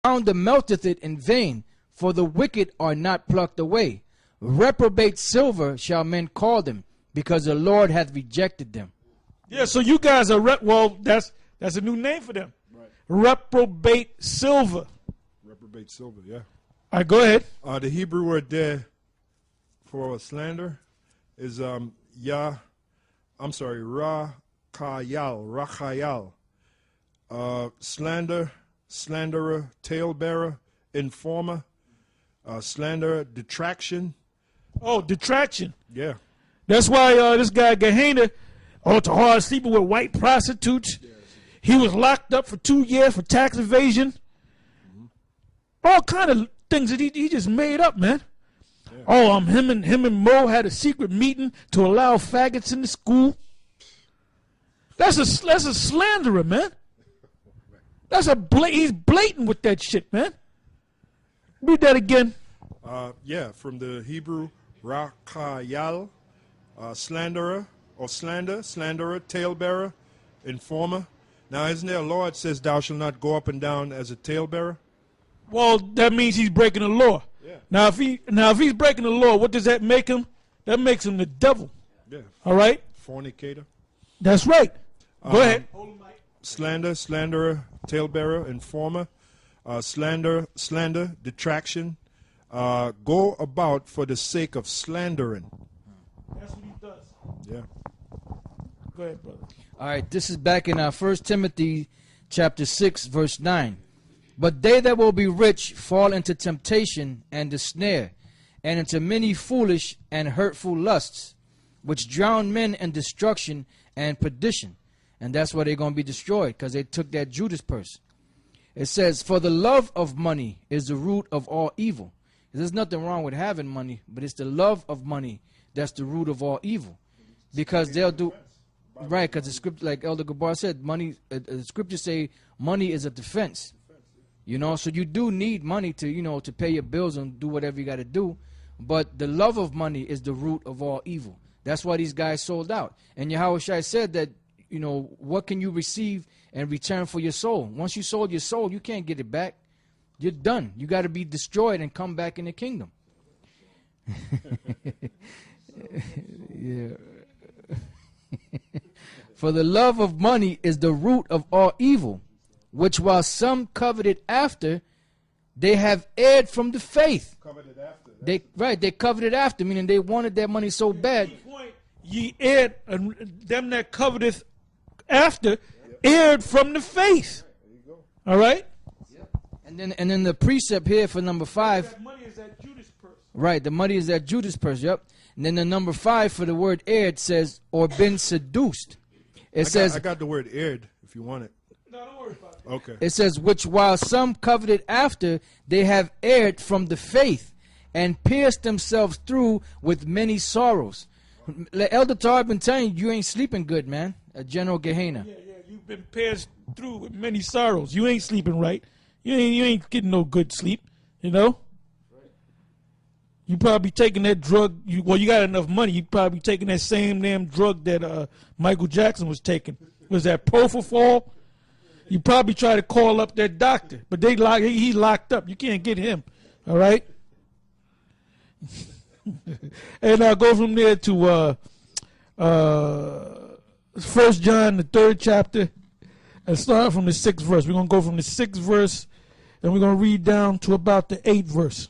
founder melteth it in vain, for the wicked are not plucked away. Reprobate silver shall men call them, because the Lord hath rejected them. Yeah, so you guys are, well, that's a new name for them. Right. Reprobate silver. Reprobate silver, yeah. All right, go ahead. The Hebrew word there for slander is rachayal. Slander, slanderer, talebearer, informer, slanderer, detraction. Oh, detraction. Yeah. That's why this guy Gehenna, to hard sleeping with white prostitutes. He was locked up for 2 years for tax evasion. All kind of things that he just made up, man. Yeah. Oh, him and Mo had a secret meeting to allow faggots in the school. That's a slanderer, man. He's blatant with that shit, man. Read that again. Yeah, from the Hebrew rachayal, slanderer or slanderer, talebearer, informer. Now, isn't there a law that says thou shalt not go up and down as a talebearer? Well, that means he's breaking the law. Yeah. Now, if he's breaking the law, what does that make him? That makes him the devil. Yeah. All right. Fornicator. That's right. Go ahead. Slanderer, talebearer, informer, slander, detraction, go about for the sake of slandering. That's what he does. Yeah. Go ahead, brother. All right, this is back in 1 Timothy chapter 6, verse 9. But they that will be rich fall into temptation and the snare, and into many foolish and hurtful lusts, which drown men in destruction and perdition. And that's why they're going to be destroyed, because they took that Judas purse. It says, for the love of money is the root of all evil. There's nothing wrong with having money, but it's the love of money that's the root of all evil. Because they'll do... Right, because the script, like Elder Gabar said, money. The scriptures say money is a defense. You know, so you do need money to, to pay your bills and do whatever you got to do. But the love of money is the root of all evil. That's why these guys sold out. And Yahushua said that, what can you receive in return for your soul? Once you sold your soul, you can't get it back. You're done. You got to be destroyed and come back in the kingdom. Yeah. For the love of money is the root of all evil, which while some coveted after, they have erred from the faith. Coveted after. They coveted after, meaning they wanted that money so bad. Ye erred, and them that coveteth after erred from the faith. There you go. All right? Yep. And then the precept here for number 5. That money is that Judas purse. Right, the money is that Judas purse, yep. And then the number 5 for the word erred says, or been seduced. I got the word erred if you want it. No, don't worry about it. Okay. It says, which while some coveted after, they have erred from the faith and pierced themselves through with many sorrows. Elder Tar, I've been telling you ain't sleeping good, man. General Gehenna. Yeah, you've been pierced through with many sorrows. You ain't sleeping right. You ain't getting no good sleep, You probably taking that drug. You got enough money. You probably taking that same damn drug that Michael Jackson was taking. Was that Propofol? You probably try to call up that doctor, but he's locked up. You can't get him. All right. And I'll go from there to 1 John, the 3rd chapter, and start from the 6th verse. We're gonna go from the 6th verse, and we're gonna read down to about the 8th verse.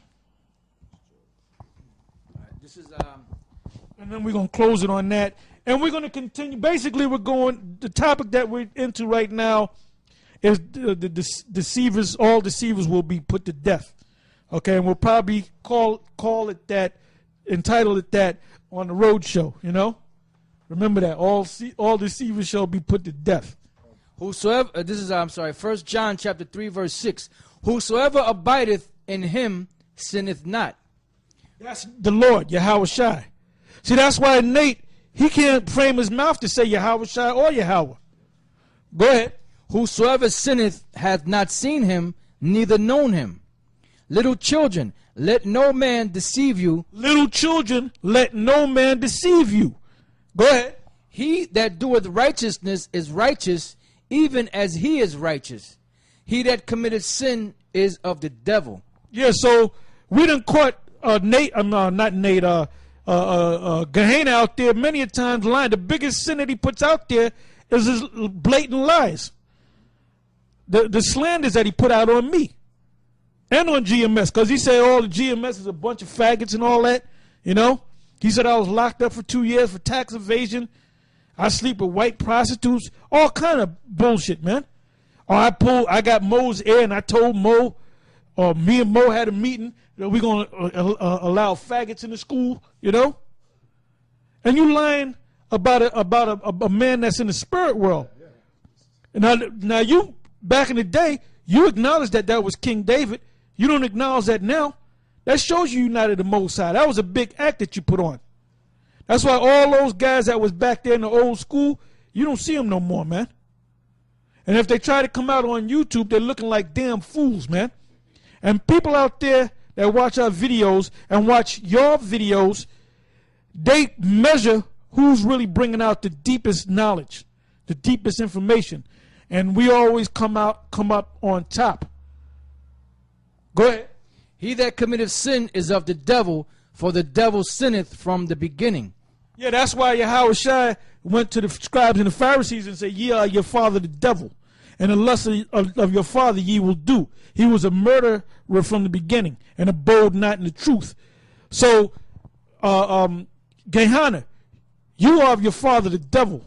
And then we're going to close it on that. And we're going to continue. Basically, the topic that we're into right now is the deceivers. All deceivers will be put to death. Okay, and we'll probably call it that, entitle it that on the road show, Remember that. All deceivers shall be put to death. Whosoever, 1 John chapter 3, verse 6. Whosoever abideth in him sinneth not. That's the Lord, Yahushua. See, that's why Nate, he can't frame his mouth to say Yahushua or Yahweh. Go ahead. Whosoever sinneth hath not seen him, neither known him. Little children, let no man deceive you. Little children, let no man deceive you. Go ahead. He that doeth righteousness is righteous, even as he is righteous. He that committeth sin is of the devil. Yeah, so we done caught Gehenna out there many a times lying. The biggest sin that he puts out there is his blatant lies. The slanders that he put out on me and on GMS, because he said all the GMS is a bunch of faggots and all that, you know. He said I was locked up for 2 years for tax evasion. I sleep with white prostitutes, all kind of bullshit, man. Or I got Mo's ear and I told Mo, or me and Mo had a meeting that we're going to allow faggots in the school, you know. And you lying about a man that's in the spirit world. Now you, back in the day, you acknowledged that was King David. You don't acknowledge that now. That shows you united the Most High. That was a big act that you put on. That's why all those guys that was back there in the old school, you don't see them no more, man. And if they try to come out on YouTube, they're looking like damn fools, man. And people out there that watch our videos and watch your videos, they measure who's really bringing out the deepest knowledge, the deepest information. And we always come up on top. Go ahead. He that committeth sin is of the devil, for the devil sinneth from the beginning. Yeah, that's why Yahweh Shai went to the scribes and the Pharisees and said, ye are your father the devil, and the lust of your father ye will do. He was a murderer from the beginning, and abode not in the truth. So, Gehenna, you are of your father the devil,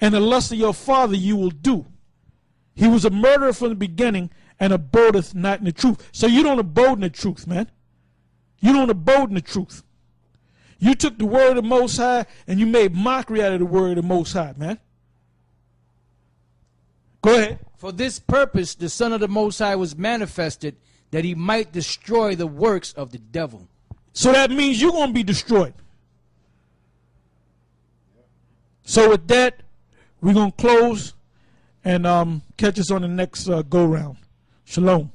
and the lust of your father you will do. He was a murderer from the beginning, and abodeth not in the truth. So you don't abode in the truth, man. You don't abode in the truth. You took the word of the Most High and you made mockery out of the word of the Most High, man. Go ahead. For this purpose the Son of the Most High was manifested, that he might destroy the works of the devil. So that means you're going to be destroyed. So with that, we're going to close and catch us on the next go-round. Shalom.